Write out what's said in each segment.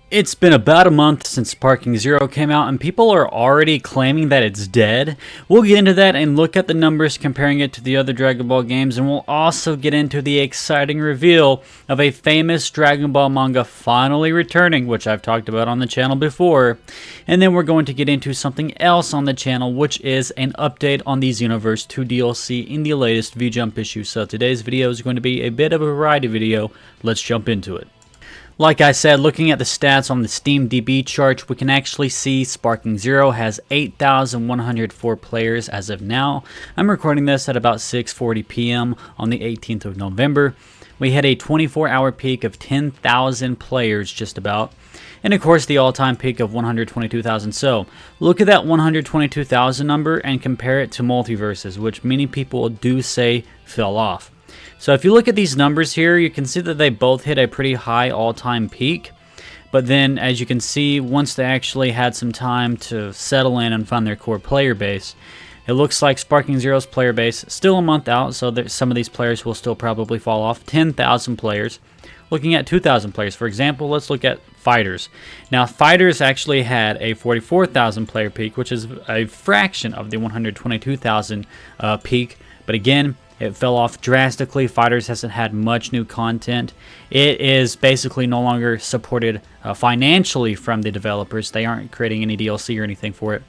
It's been about a month since Sparking Zero came out, and people are already claiming that it's dead. We'll get into that and look at the numbers comparing it to the other Dragon Ball games, and we'll also get into the exciting reveal of a famous Dragon Ball manga finally returning, which I've talked about on the channel before. And then we're going to get into something else on the channel, which is an update on the Xenoverse 2 DLC in the latest V-Jump issue. So today's video is going to be a bit of a variety video. Let's jump into it. Like I said, looking at the stats on the Steam DB chart, we can actually see Sparking Zero has 8,104 players as of now. I'm recording this at about 6:40 p.m. on the 18th of November. We had a 24-hour peak of 10,000 players just about. And of course the all-time peak of 122,000. So look at that 122,000 number and compare it to Multiverses, which many people do say fell off. So if you look at these numbers here, you can see that they both hit a pretty high all-time peak. But then, as you can see, once they actually had some time to settle in and find their core player base, it looks like Sparking Zero's player base still a month out, so some of these players will still probably fall off. 10,000 players. Looking at 2,000 players, for example, let's look at Fighters. Now, Fighters actually had a 44,000 player peak, which is a fraction of the 122,000 peak. But again, it fell off drastically. Fighters hasn't had much new content. It is basically no longer supported financially from the developers. They aren't creating any DLC or anything for it.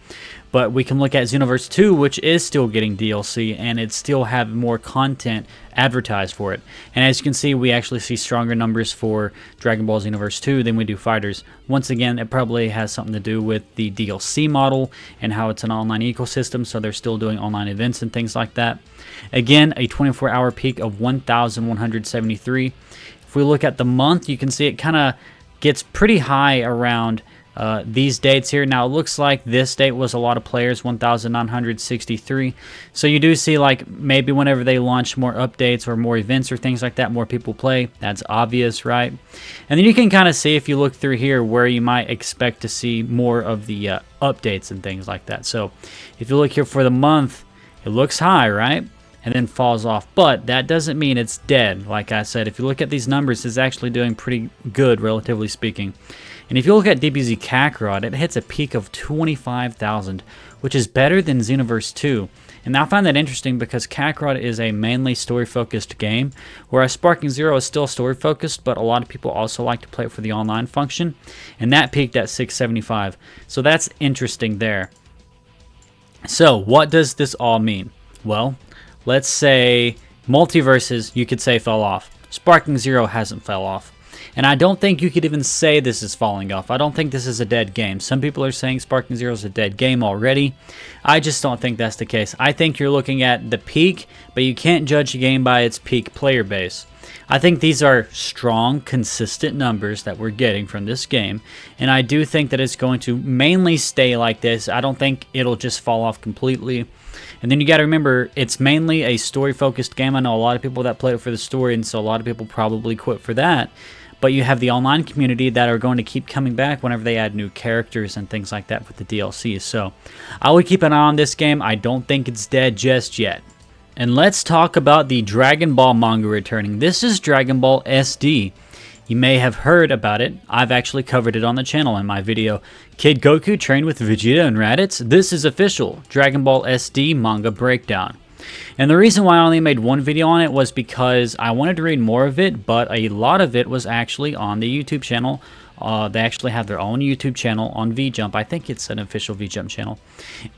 But we can look at Xenoverse 2, which is still getting DLC, and it still have more content advertised for it. And as you can see, we actually see stronger numbers for Dragon Ball Xenoverse 2 than we do Fighters. Once again, it probably has something to do with the DLC model and how it's an online ecosystem, so they're still doing online events and things like that. Again, a 24-hour peak of 1,173. If we look at the month, you can see it kind of gets pretty high around these dates here. Now, it looks like this date was a lot of players, 1,963. So you do see, like, maybe whenever they launch more updates or more events or things like that, more people play. That's obvious, right? And then you can kind of see, if you look through here, where you might expect to see more of the updates and things like that. So if you look here for the month, it looks high, right? And then falls off. But that doesn't mean it's dead. Like I said, if you look at these numbers, it's actually doing pretty good, relatively speaking. And if you look at DBZ Kakarot, it hits a peak of 25,000, which is better than Xenoverse 2. And I find that interesting because Kakarot is a mainly story-focused game, whereas Sparking Zero is still story-focused, but a lot of people also like to play it for the online function. And that peaked at 675. So that's interesting there. So what does this all mean? Well, let's say Multiverses, you could say, fell off. Sparking Zero hasn't fell off. And I don't think you could even say this is falling off. I don't think this is a dead game. Some people are saying Sparking Zero is a dead game already. I just don't think that's the case. I think you're looking at the peak, but you can't judge a game by its peak player base. I think these are strong, consistent numbers that we're getting from this game, and I do think that it's going to mainly stay like this. I don't think it'll just fall off completely. And then you got to remember, it's mainly a story-focused game. I know a lot of people that play it for the story, and so a lot of people probably quit for that. But you have the online community that are going to keep coming back whenever they add new characters and things like that with the DLCs. So I would keep an eye on this game. I don't think it's dead just yet. And let's talk about the Dragon Ball manga returning. This is Dragon Ball SD. You may have heard about it. I've actually covered it on the channel in my video, Kid Goku Trained with Vegeta and Raditz. This is official Dragon Ball SD manga breakdown. And the reason why I only made one video on it was because I wanted to read more of it, but a lot of it was actually on the YouTube channel. They actually have their own YouTube channel on V-Jump. I think it's an official V-Jump channel.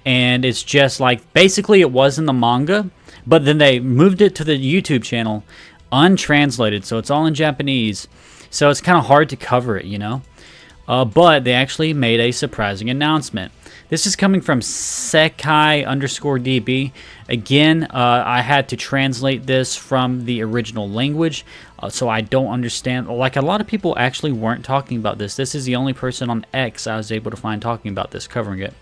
And it's just like, basically it was in the manga, but then they moved it to the YouTube channel untranslated, so it's all in Japanese. So it's kind of hard to cover it, you know. But they actually made a surprising announcement. This is coming from Sekai_DB. Again, I had to translate this from the original language, so I don't understand. Like, a lot of people actually weren't talking about this. This is the only person on X I was able to find talking about this, covering it.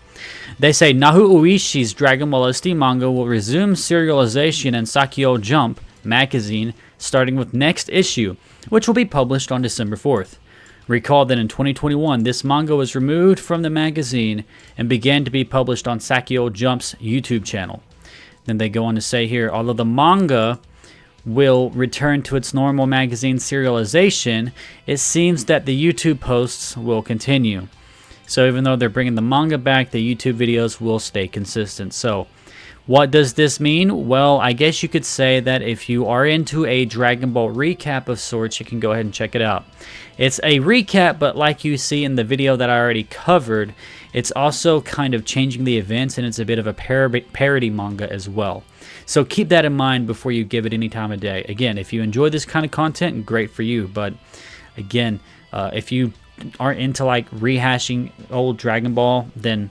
They say, Nahu Uishi's Dragon Ball SD manga will resume serialization in Sakyo Jump magazine, starting with next issue, which will be published on December 4th. Recall that in 2021, this manga was removed from the magazine and began to be published on Sakyo Jump's YouTube channel. Then they go on to say here, although the manga will return to its normal magazine serialization, it seems that the YouTube posts will continue. So even though they're bringing the manga back, the YouTube videos will stay consistent. So what does this mean? Well, I guess you could say that if you are into a Dragon Ball recap of sorts, you can go ahead and check it out. It's a recap, but like you see in the video that I already covered, it's also kind of changing the events, and it's a bit of a parody manga as well. So keep that in mind before you give it any time of day. Again, if you enjoy this kind of content, great for you. But again, if you aren't into like rehashing old Dragon Ball, then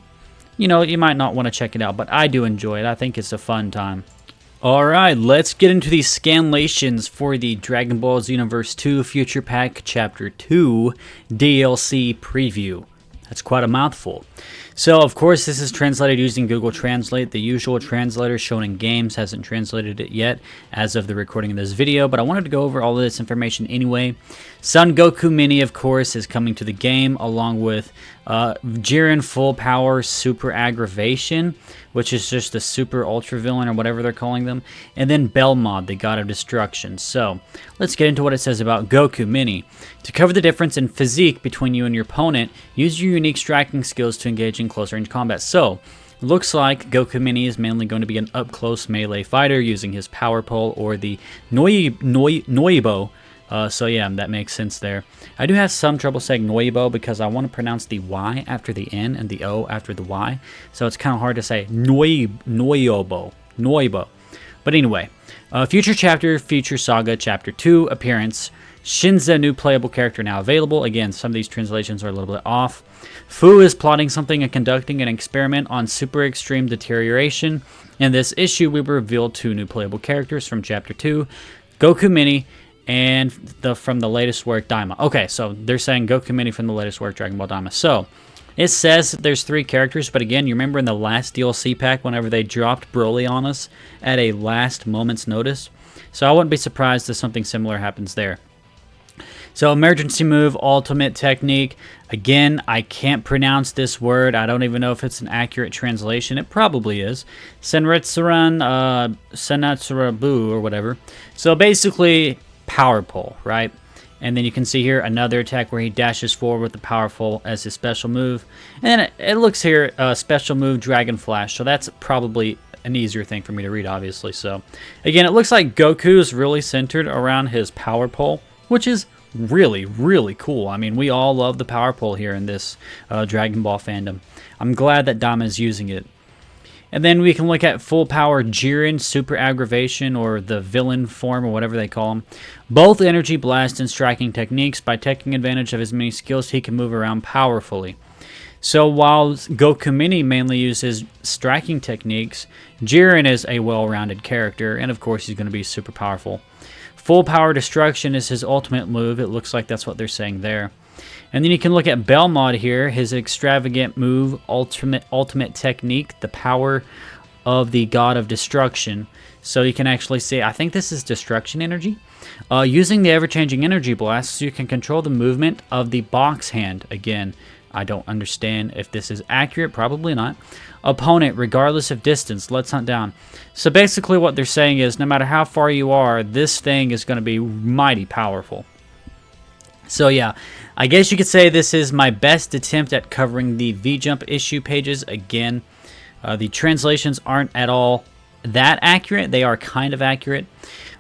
you know, you might not want to check it out, but I do enjoy it. I think it's a fun time. Alright, let's get into the scanlations for the Dragon Ball Xenoverse 2 Future Pack Chapter 2 DLC preview. That's quite a mouthful. So, of course, this is translated using Google Translate. The usual translator shown in games hasn't translated it yet as of the recording of this video, but I wanted to go over all of this information anyway. Son Goku Mini, of course, is coming to the game, along with Jiren Full Power Super Aggravation, which is just the super ultra villain or whatever they're calling them, and then Belmod, the God of Destruction. So, let's get into what it says about Goku Mini. To cover the difference in physique between you and your opponent, use your unique striking skills to engage in close range combat. So, looks like Goku Mini is mainly going to be an up-close melee fighter using his power pole or the Noibo. So yeah, that makes sense there. I do have some trouble saying Noibo because I want to pronounce the Y after the N and the O after the Y. So it's kind of hard to say Noibo. But anyway, future chapter, future saga, chapter 2 appearance. Shinza, new playable character now available. Again, some of these translations are a little bit off. Fu is plotting something and conducting an experiment on super extreme deterioration. In this issue, we revealed 2 new playable characters from chapter 2, Goku Mini, and from the latest work, Daima. Okay, so they're saying Goku Mini from the latest work, Dragon Ball Daima. So, it says there's 3 characters, but again, you remember in the last DLC pack whenever they dropped Broly on us at a last moment's notice? So I wouldn't be surprised if something similar happens there. So, emergency move, ultimate technique. Again, I can't pronounce this word. I don't even know if it's an accurate translation. It probably is. Senretsuran, Senatsurabu, or whatever. So, basically, power pole, right? And then you can see here another attack where he dashes forward with the powerful as his special move. And then it looks here, special move, Dragon Flash. So, that's probably an easier thing for me to read, obviously. So, again, it looks like Goku is really centered around his power pole, which is really cool. I mean, we all love the power pole here in this Dragon Ball fandom. I'm glad that Daima is using it. And then we can look at full power Jiren, super aggravation, or the villain form, or whatever they call him. Both energy blast and striking techniques. By taking advantage of his many skills, he can move around powerfully. So while Goku Mini mainly uses striking techniques, Jiren is a well-rounded character, and of course he's going to be super powerful. Full power destruction is his ultimate move. It looks like that's what they're saying there. And then you can look at Belmod here, his extravagant move, ultimate technique, the power of the God of Destruction. So you can actually see, I think this is destruction energy. Using the ever-changing energy blasts, you can control the movement of the box hand. Again, I don't understand if this is accurate, probably not. Opponent, regardless of distance, let's hunt down. So basically what they're saying is no matter how far you are, this thing is going to be mighty powerful. So yeah, I guess you could say this is my best attempt at covering the V-Jump issue pages. Again, the translations aren't at all that accurate. They are kind of accurate.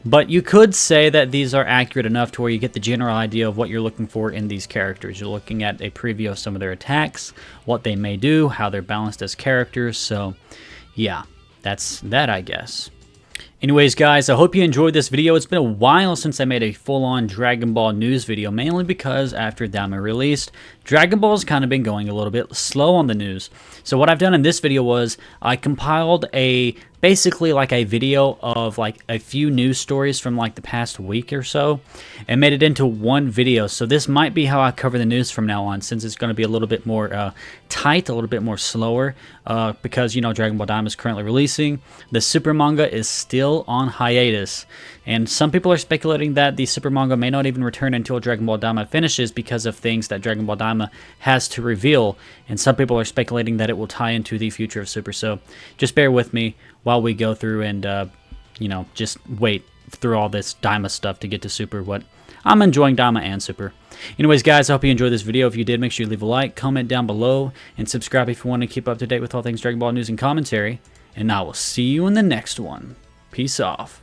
But you could say that these are accurate enough to where you get the general idea of what you're looking for in these characters. You're looking at a preview of some of their attacks, what they may do, how they're balanced as characters. So, yeah, that's that, I guess. Anyways, guys, I hope you enjoyed this video. It's been a while since I made a full-on Dragon Ball news video, mainly because after Daima released, Dragon Ball's kind of been going a little bit slow on the news. So what I've done in this video was I compiled basically like a video of like a few news stories from like the past week or so and made it into one video. So this might be how I cover the news from now on, since it's going to be a little bit more tight, a little bit more slower, because, you know, Dragon Ball Daima is currently releasing. The Super Manga is still on hiatus, and some people are speculating that the Super Manga may not even return until Dragon Ball Daima finishes because of things that Dragon Ball Daima has to reveal, and some people are speculating that it will tie into the future of Super. So just bear with me while we go through and, you know, just wait through all this Daima stuff to get to Super, but I'm enjoying Daima and Super. Anyways, guys, I hope you enjoyed this video. If you did, make sure you leave a like, comment down below, and subscribe if you want to keep up to date with all things Dragon Ball news and commentary. And I will see you in the next one. Peace off.